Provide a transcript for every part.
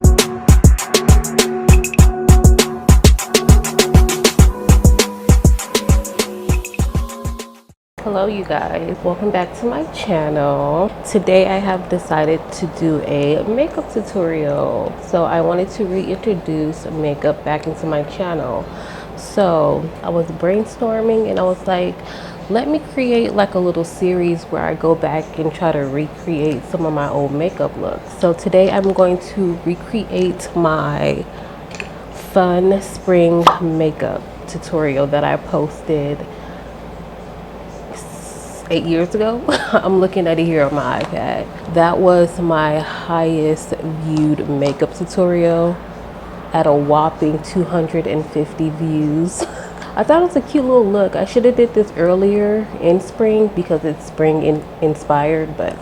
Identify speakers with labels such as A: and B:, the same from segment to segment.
A: Hello you guys, welcome back to my channel. Today I have decided to do a makeup tutorial. So I wanted to reintroduce makeup back into my channel. So I was brainstorming and I was like, let me create like a little series where I go back and try to recreate some of my old makeup looks. So today I'm going to recreate my fun spring makeup tutorial that I posted 8 years ago. I'm looking at it here on my iPad. That was my highest viewed makeup tutorial at a whopping 250 views. I thought it was a cute little look. I should have did this earlier in spring because it's spring inspired, but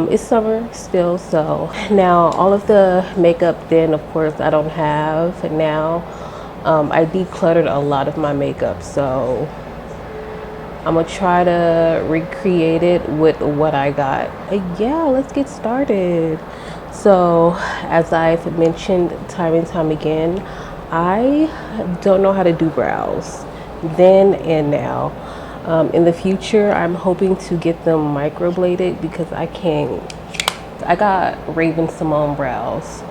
A: it's summer still. So now all of the makeup then of course I don't have now. I decluttered a lot of my makeup, so I'm gonna try to recreate it with what I got. Yeah, let's get started. So as I've mentioned time and time again, I don't know how to do brows then and now. In the future, I'm hoping to get them microbladed because I got Raven Simone brows,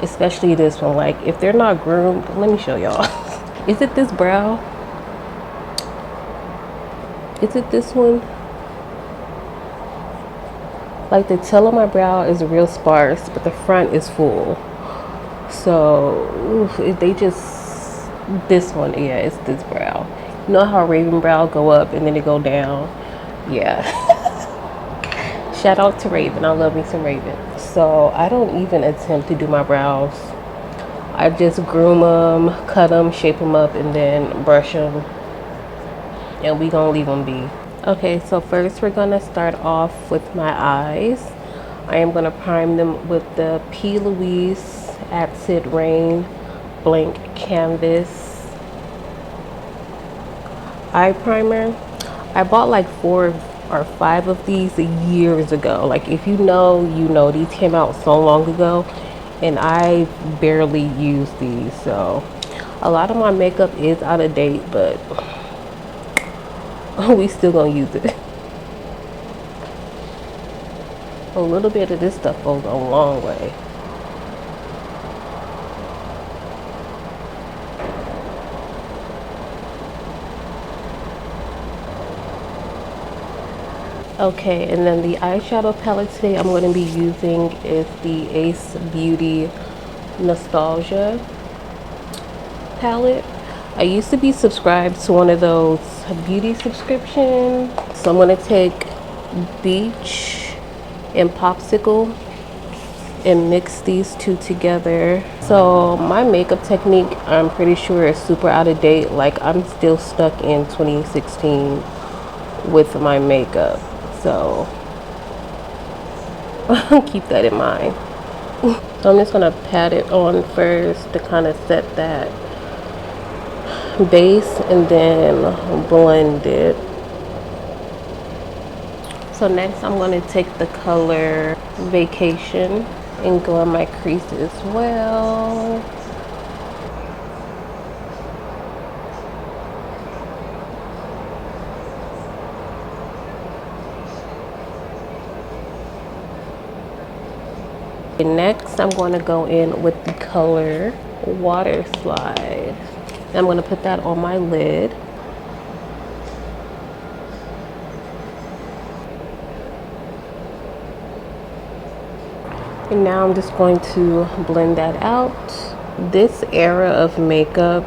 A: especially this one. Like if they're not groomed, let me show y'all. Is it this brow? Is it this one? Like the tail of my brow is real sparse, but the front is full. So they just, this one, yeah, it's this brow. You know how Raven brow go up and then they go down? Yeah. Shout out to Raven, I love me some Raven. So I don't even attempt to do my brows. I just groom them, cut them, shape them up, and then brush them. And we gonna leave them be. Okay, so first we're gonna start off with my eyes. I am gonna prime them with the P. Louise Acid Rain Blank Canvas eye primer. I bought like 4 or 5 of these years ago. Like if you know, you know, these came out so long ago and I barely use these. So a lot of my makeup is out of date, but we still gonna use it. A little bit of this stuff goes a long way. Okay, and then the eyeshadow palette today I'm going to be using is the Ace Beauty Nostalgia palette. I used to be subscribed to one of those beauty subscriptions, so I'm going to take Beach and Popsicle and mix these two together. So my makeup technique, I'm pretty sure, is super out of date. Like I'm still stuck in 2016 with my makeup, so keep that in mind. So I'm just gonna pat it on first to kind of set that base and then blend it. So next I'm going to take the color Vacation and go on my crease as well. And next I'm going to go in with the color Water Slide. I'm going to put that on my lid. And now I'm just going to blend that out. This era of makeup,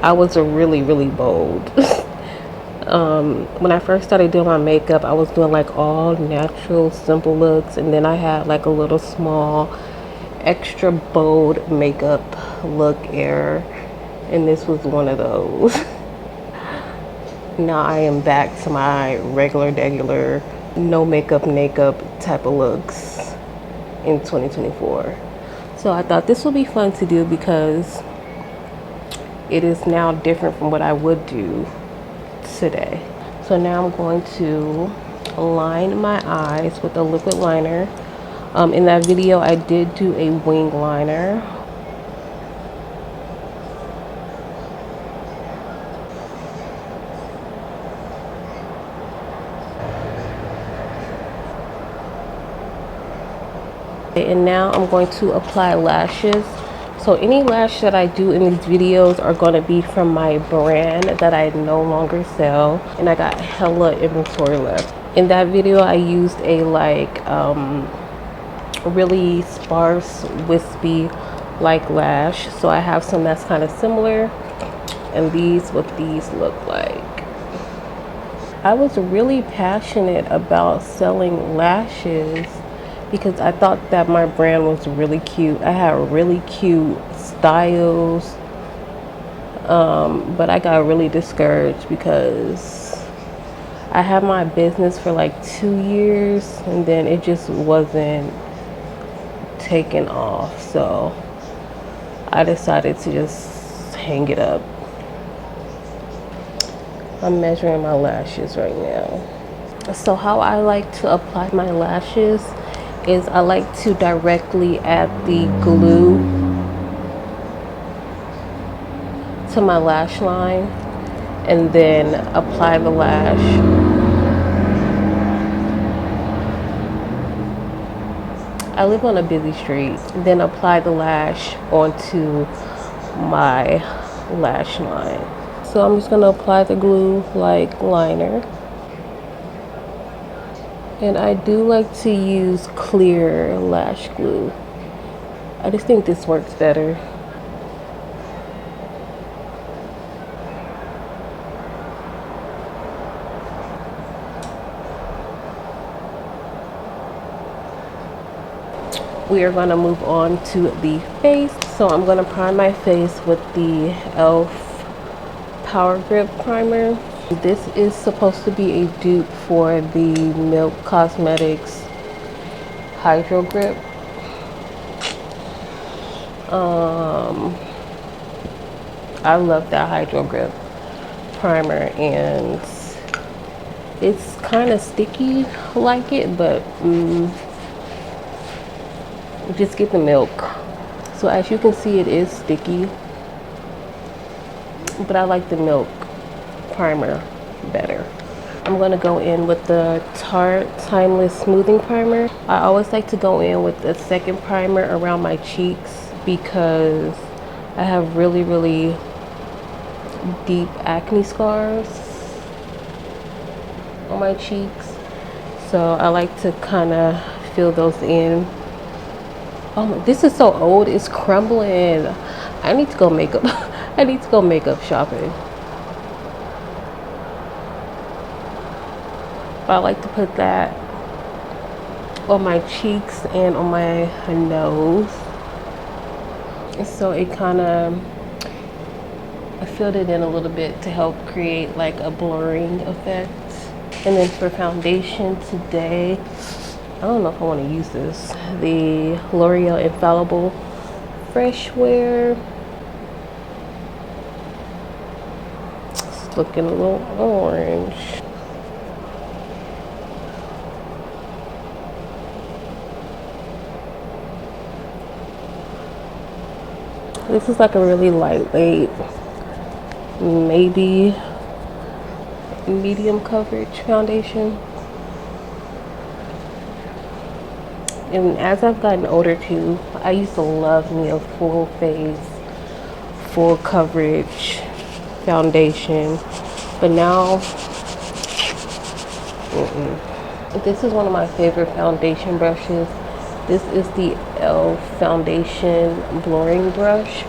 A: I was really bold. When I first started doing my makeup, I was doing like all natural, simple looks, and then I had like a little small, extra bold makeup look era, and this was one of those. Now I am back to my regular, no makeup type of looks in 2024. So I thought this would be fun to do because it is now different from what I would do today. So now I'm going to line my eyes with a liquid liner. In that video, I did do a wing liner. And now I'm going to apply lashes. So any lash that I do in these videos are going to be from my brand that I no longer sell, and I got hella inventory left. In that video, I used a really sparse wispy like lash, so I have some that's kind of similar, and what these look like. I was really passionate about selling lashes because I thought that my brand was really cute. I had really cute styles, but I got really discouraged because I had my business for like 2 years and then it just wasn't taking off. So I decided to just hang it up. I'm measuring my lashes right now. So how I like to apply my lashes is I like to directly add the glue to my lash line and then apply the lash. I live on a busy street. Then apply the lash onto my lash line. So I'm just gonna apply the glue like liner. And I do like to use clear lash glue. I just think this works better. We are going to move on to the face. So I'm going to prime my face with the e.l.f. Power Grip Primer. This is supposed to be a dupe for the Milk Cosmetics Hydro Grip. I love that Hydro Grip primer, and it's kind of sticky like it, but just get the milk. So as you can see, it is sticky, but I like the milk primer better. I'm going to go in with the Tarte Timeless Smoothing Primer. I always like to go in with the second primer around my cheeks because I have really deep acne scars on my cheeks. So I like to kind of fill those in. Oh, this is so old, it's crumbling. I need to go makeup. I need to go makeup shopping. But I like to put that on my cheeks and on my nose. And so it kind of, I filled it in a little bit to help create like a blurring effect. And then for foundation today, I don't know if I want to use this. The L'Oreal Infallible Fresh Wear. It's looking a little orange. This is like a really lightweight, maybe medium coverage foundation. And as I've gotten older too, I used to love me a full face, full coverage foundation, but now this is one of my favorite foundation brushes. This is the e.l.f. Foundation Blurring Brush.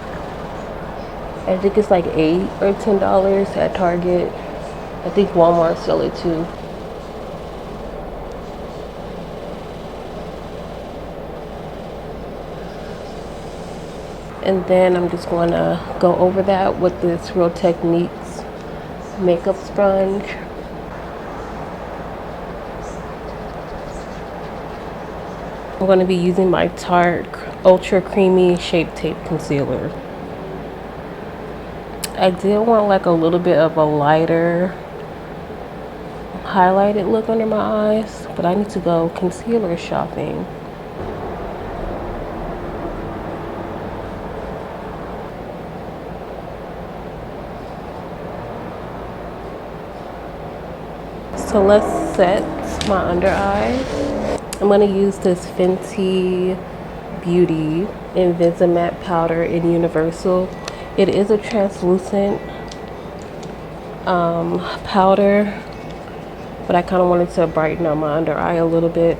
A: I think it's like $8 or $10 at Target. I think Walmart sell it too. And then I'm just going to go over that with this Real Techniques makeup sponge. I'm going to be using my Tarte Ultra Creamy Shape Tape Concealer. I did want like a little bit of a lighter highlighted look under my eyes, but I need to go concealer shopping. So let's set my under eye. I'm gonna use this Fenty Beauty Invisimatte powder in Universal. It is a translucent powder, but I kind of wanted to brighten up my under eye a little bit.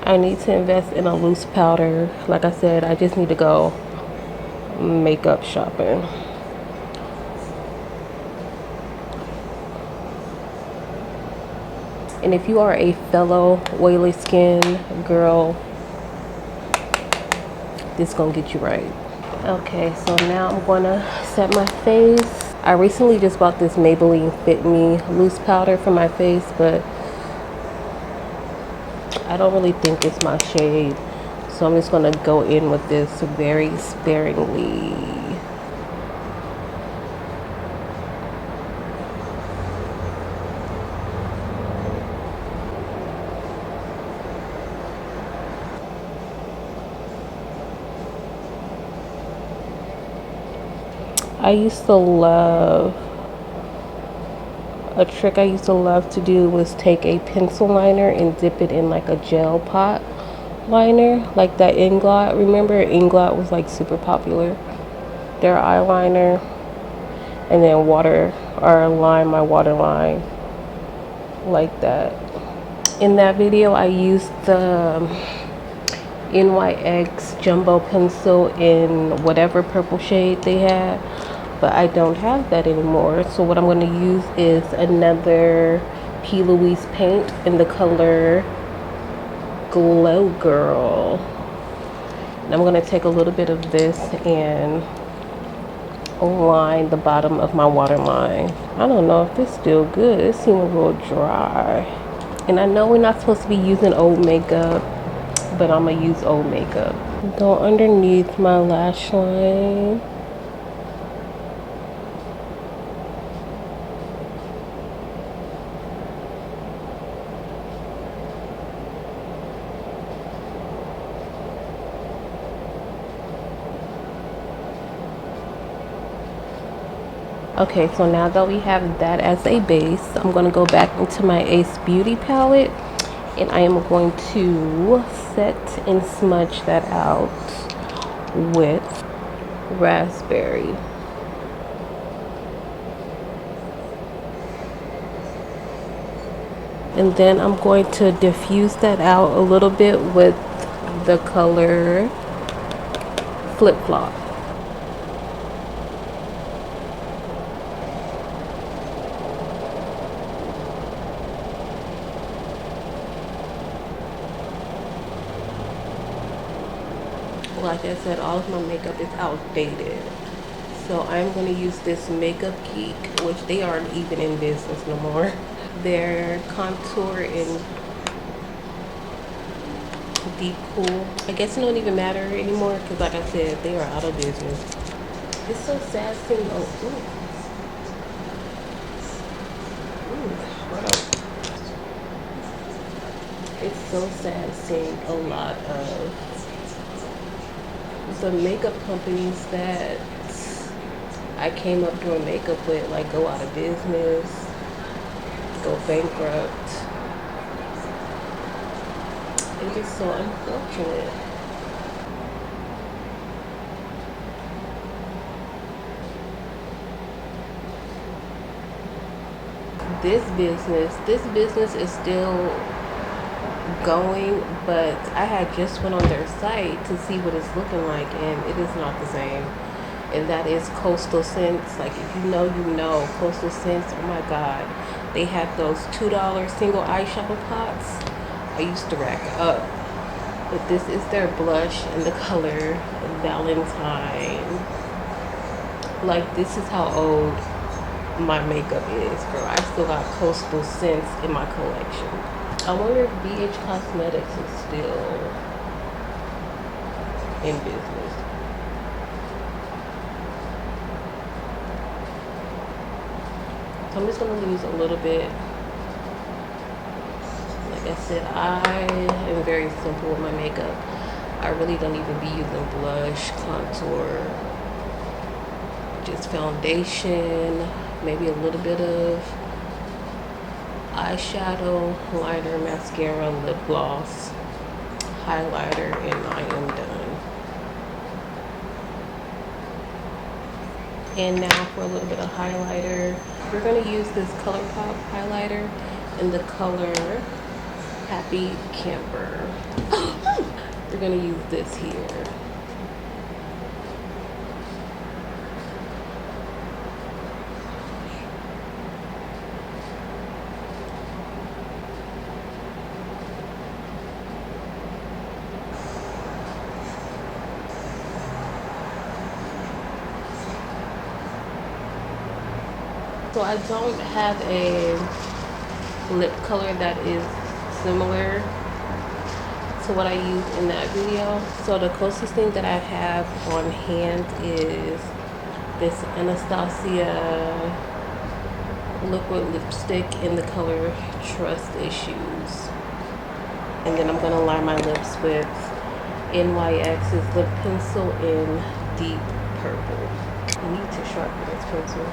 A: I need to invest in a loose powder. Like I said, I just need to go makeup shopping. And if you are a fellow oily skin girl, this is gonna get you right. Okay, so now I'm gonna set my face. I recently just bought this Maybelline Fit Me loose powder for my face, but I don't really think it's my shade. So I'm just gonna go in with this very sparingly. A trick I used to love to do was take a pencil liner and dip it in like a gel pot liner, like that Inglot. Remember Inglot was like super popular? Their eyeliner, and then line my waterline like that. In that video, I used the NYX jumbo pencil in whatever purple shade they had, but I don't have that anymore. So what I'm going to use is another P. Louise paint in the color Glow Girl. And I'm going to take a little bit of this and line the bottom of my waterline. I don't know if it's still good. It seems a little dry. And I know we're not supposed to be using old makeup, but I'm gonna use old makeup. Go underneath my lash line. Okay, so now that we have that as a base, I'm gonna go back into my Ace Beauty palette, and I am going to set and smudge that out with Raspberry. And then I'm going to diffuse that out a little bit with the color Flip Flop. Like I said, all of my makeup is outdated. So I'm going to use this Makeup Geek, which they aren't even in business no more. Their contour in Deep Cool. I guess it don't even matter anymore because like I said, they are out of business. It's so sad seeing it's so sad seeing a lot of the makeup companies that I came up doing makeup with, like, go out of business, go bankrupt. It's just so unfortunate. This business is still going, but I had just went on their site to see what it's looking like, and it is not the same. And that is Coastal Scents. Like, if you know Coastal Scents. Oh my god, they had those $2 single eyeshadow pots. I used to rack up, but this is their blush in the color Valentine. Like, this is how old my makeup is, girl. I still got Coastal Scents in my collection. I wonder if BH Cosmetics is still in business. So I'm just going to use a little bit. Like I said, I am very simple with my makeup. I really don't even be using blush, contour, just foundation, maybe a little bit of eyeshadow, liner, mascara, lip gloss, highlighter, and I am done. And now for a little bit of highlighter. We're going to use this ColourPop highlighter in the color Happy Camper. We're going to use this here. So I don't have a lip color that is similar to what I used in that video. So the closest thing that I have on hand is this Anastasia liquid lipstick in the color Trust Issues. And then I'm gonna line my lips with NYX's lip pencil in deep purple. I need to sharpen this pencil.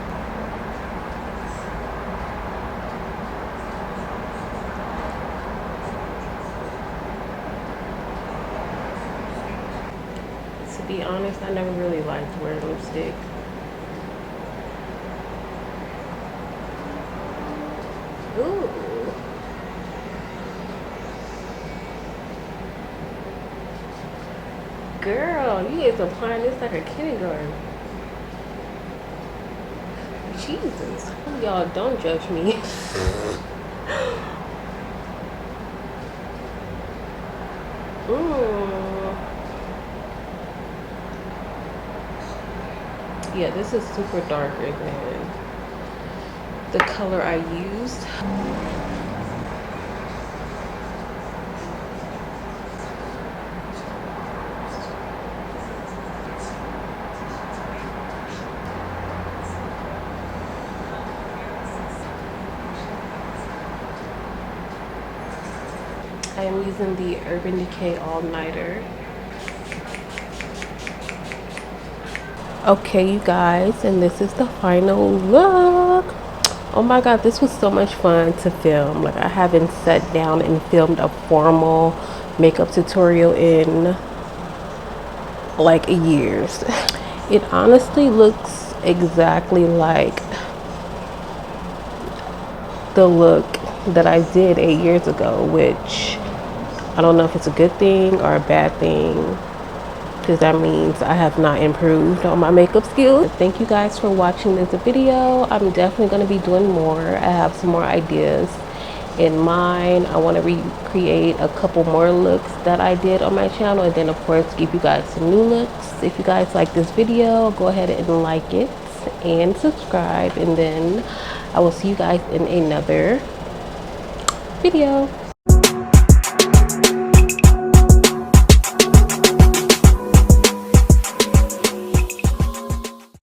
A: To be honest, I never really liked wearing lipstick. Ooh. Girl, you is applying this like a kindergarten. Jesus. Y'all, don't judge me. Yeah, this is super darker than the color I used. I am using the Urban Decay All Nighter. Okay, you guys, and this is the final look. Oh my god, this was so much fun to film. Like, I haven't sat down and filmed a formal makeup tutorial in like years. It honestly looks exactly like the look that I did 8 years ago, which I don't know if it's a good thing or a bad thing, because that means I have not improved on my makeup skills. Thank you guys for watching this video. I'm definitely going to be doing more. I have some more ideas in mind. I want to recreate a couple more looks that I did on my channel, and then of course give you guys some new looks. If you guys like this video, go ahead and like it and subscribe, and then I will see you guys in another video.